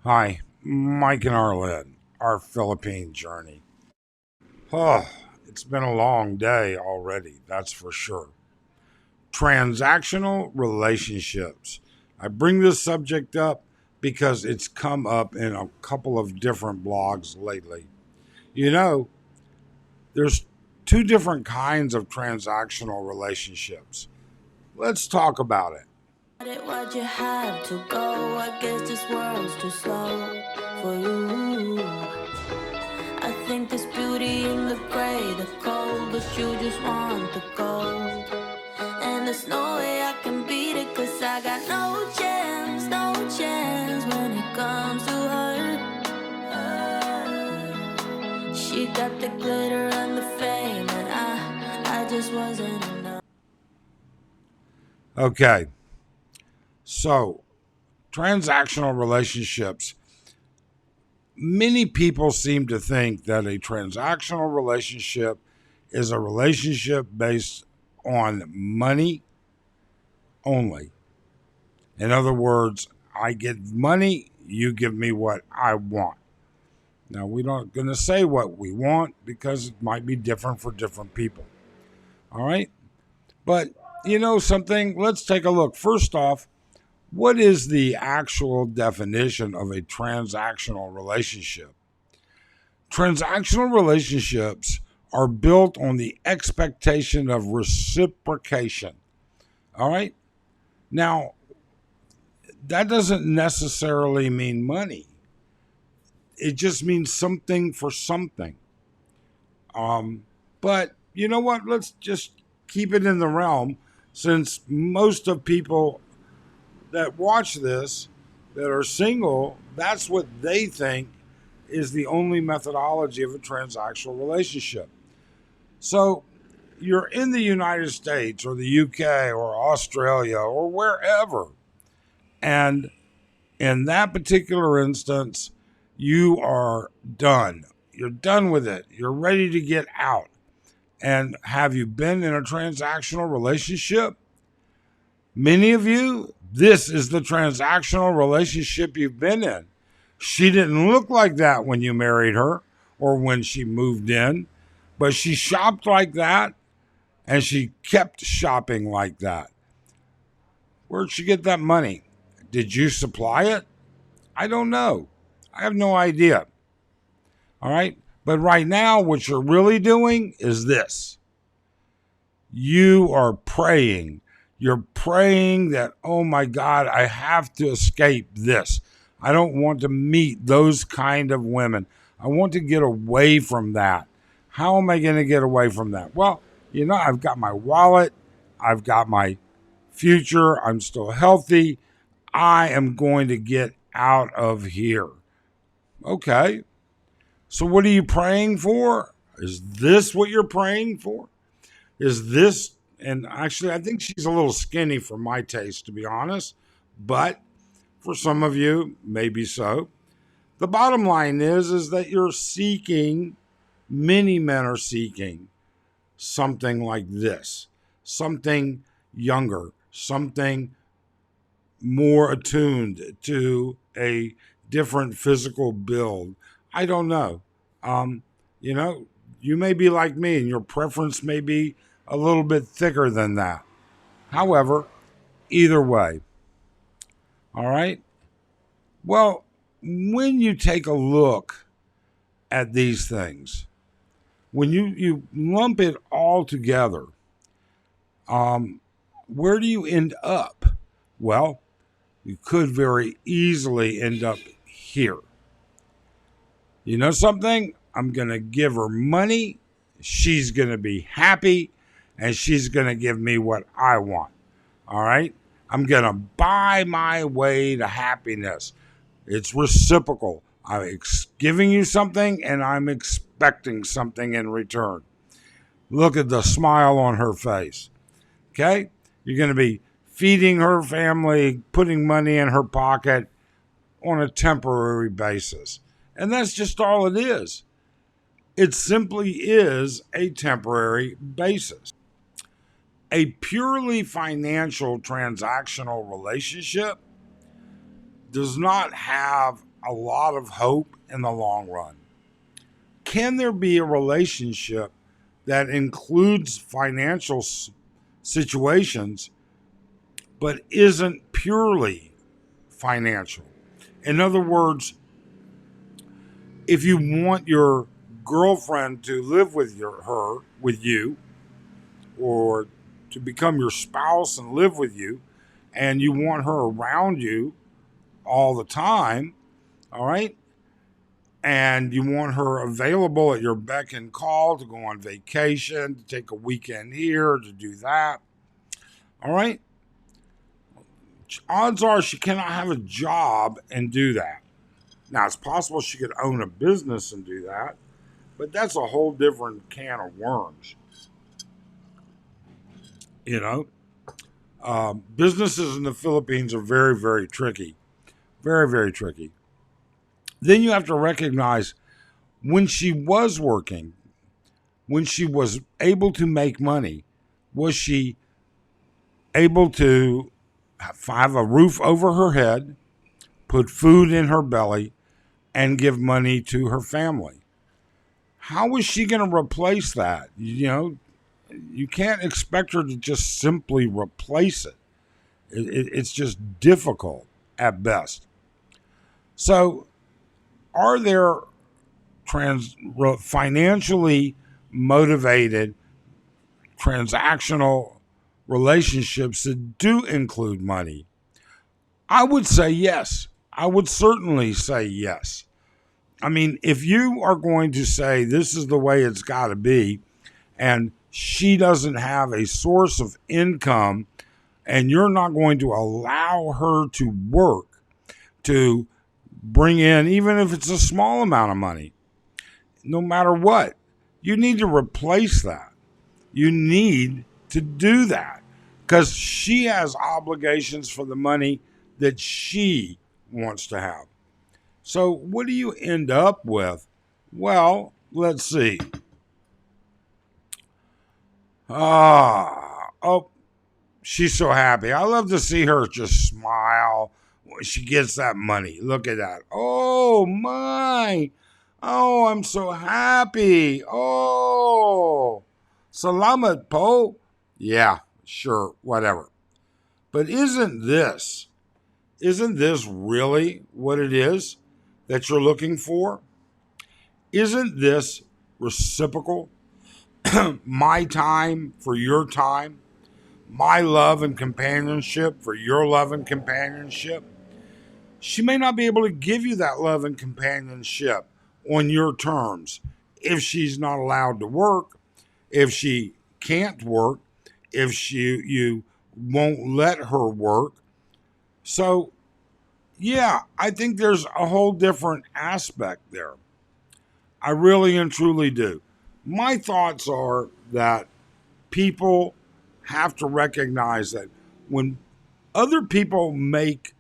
Hi, Mike and Arlene, our Philippine journey. Oh, it's been a long day already, that's for sure. Transactional relationships. I bring this subject up because it's come up in a couple of different blogs lately. You know, there's two different kinds of transactional relationships. Let's talk about it. Why'd you have to go? I guess this world's too slow for you. I think there's beauty in the gray, the cold, but you just want the gold. And there's no way I can beat it, cause I got no chance, no chance when it comes to her. She got the glitter and the fame, and I just wasn't enough. Okay, so transactional relationships. Many people seem to think that a transactional relationship is a relationship based on money only. In other words, I get money, you give me what I want. Now, we're not going to say what we want because it might be different for different people. All right? But you know something? Let's take a look. First off, what is the actual definition of a transactional relationship? Transactional relationships are built on the expectation of reciprocation. All right? Now, that doesn't necessarily mean money. It just means something for something. But you know what? Let's just keep it in the realm since most of people that watch this that are single, that's what they think is the only methodology of a transactional relationship. So you're in the United States or the UK or Australia or wherever, and in that particular instance, you are done. You're done with it. You're ready to get out. And have you been in a transactional relationship? Many of you, this is the transactional relationship you've been in. She didn't look like that when you married her or when she moved in, but she shopped like that and she kept shopping like that. Where'd she get that money? Did you supply it? I don't know. I have no idea. All right. But right now, what you're really doing is this: you are praying. You're praying that, oh my God, I have to escape this. I don't want to meet those kind of women. I want to get away from that. How am I going to get away from that? Well, I've got my wallet, I've got my future, I'm still healthy. I am going to get out of here. Okay. So, what are you praying for? Is this what you're praying for? Is this, and actually, I think she's a little skinny for my taste, to be honest, but for some of you, maybe so. The bottom line is that you're seeking, many men are seeking something like this, something younger, something more attuned to a different physical build. I don't know. Um, you know, you may be like me and your preference may be a little bit thicker than that. However, either way, all right. Well, when you take a look at these things, when you lump it all together, where do you end up? Well, you could very easily end up here. You know something? I'm going to give her money. She's going to be happy and she's going to give me what I want. All right? I'm going to buy my way to happiness. It's reciprocal. I'm giving you something and I'm expecting something in return. Look at the smile on her face. Okay? You're going to be feeding her family, putting money in her pocket on a temporary basis. And that's just all it is. It simply is a temporary basis. A purely financial transactional relationship does not have a lot of hope in the long run. Can there be a relationship that includes financial situations but isn't purely financial? In other words, if you want your girlfriend to live with with you, or to become your spouse and live with you, and you want her around you all the time, all right? And you want her available at your beck and call to go on vacation, to take a weekend here, to do that, all right? Odds are she cannot have a job and do that. Now, it's possible she could own a business and do that, but that's a whole different can of worms. You know, businesses in the Philippines are very, very tricky. Very, very tricky. Then you have to recognize when she was working, when she was able to make money, was she able to have a roof over her head, put food in her belly, and give money to her family? How is she going to replace that? You can't expect her to just simply replace it. It's just difficult at best. So, are there financially motivated transactional relationships that do include money? I would say yes. I would certainly say yes. I mean, if you are going to say this is the way it's got to be, and she doesn't have a source of income, and you're not going to allow her to work to bring in, even if it's a small amount of money, no matter what, you need to replace that. You need to do that because she has obligations for the money that she wants to have. So, what do you end up with? Well, let's see. Oh, she's so happy. I love to see her just smile when she gets that money. Look at that. Oh, my. Oh, I'm so happy. Oh, salamat po. Yeah, sure, whatever. But isn't this really what it is that you're looking for? Isn't this reciprocal? My time for your time, my love and companionship for your love and companionship. She may not be able to give you that love and companionship on your terms if she's not allowed to work, if she can't work, if you won't let her work. So, yeah, I think there's a whole different aspect there. I really and truly do. My thoughts are that people have to recognize that when other people make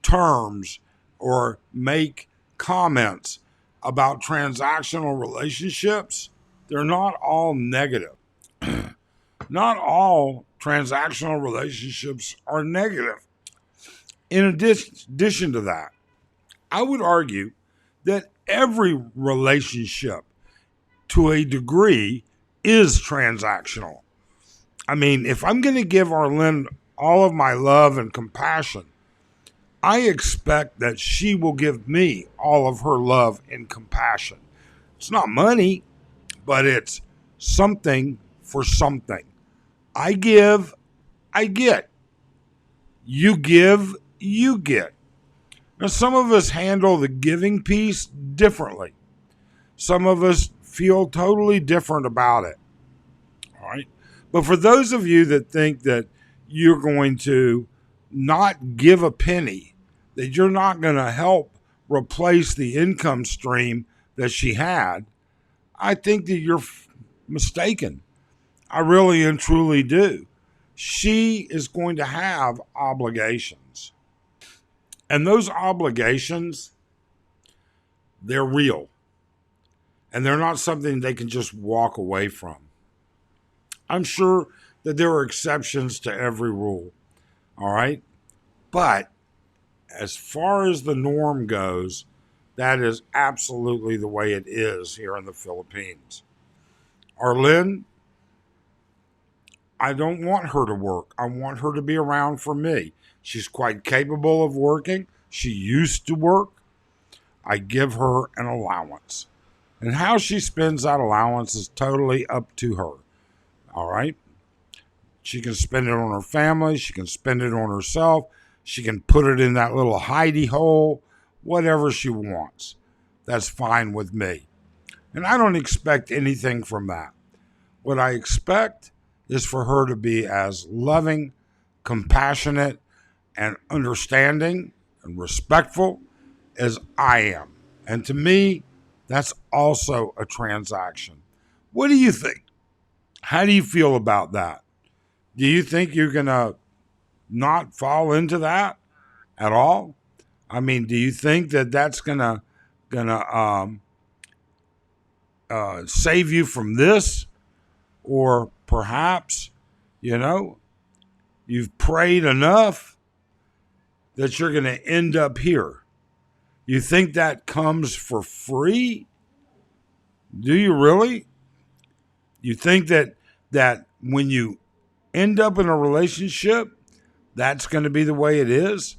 terms or make comments about transactional relationships, they're not all negative. Not all transactional relationships are negative. In addition to that, I would argue that every relationship to a degree is transactional. I mean, if I'm going to give Arlene all of my love and compassion, I expect that she will give me all of her love and compassion. It's not money, but it's something for something. I give, I get. You give, you get. Now, some of us handle the giving piece differently. Some of us feel totally different about it. All right. But for those of you that think that you're going to not give a penny, that you're not going to help replace the income stream that she had, I think that you're mistaken. I really and truly do. She is going to have obligations. And those obligations, they're real. And they're not something they can just walk away from. I'm sure that there are exceptions to every rule. All right? But as far as the norm goes, that is absolutely the way it is here in the Philippines. Arlene, I don't want her to work. I want her to be around for me. She's quite capable of working. She used to work. I give her an allowance. And how she spends that allowance is totally up to her. All right? She can spend it on her family. She can spend it on herself. She can put it in that little hidey hole, whatever she wants. That's fine with me. And I don't expect anything from that. What I expect is for her to be as loving, compassionate, and understanding and respectful as I am. And to me, that's also a transaction. What do you think? How do you feel about that? Do you think you're going to not fall into that at all? I mean, do you think that that's gonna save you from this, or perhaps, you've prayed enough that you're gonna end up here? You think that comes for free? Do you really? You think that when you end up in a relationship, that's going to be the way it is?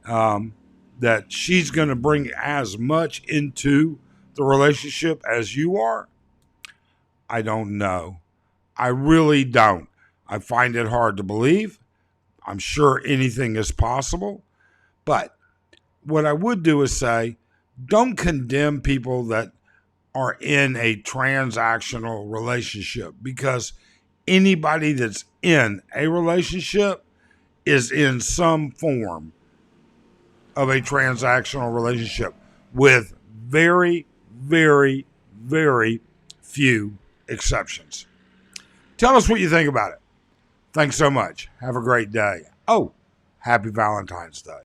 That she's going to bring as much into the relationship as you are? I don't know. I really don't. I find it hard to believe. I'm sure anything is possible. But what I would do is say, don't condemn people that are in a transactional relationship, because anybody that's in a relationship is in some form of a transactional relationship, with very, very, very few exceptions. Tell us what you think about it. Thanks so much. Have a great day. Oh, happy Valentine's Day.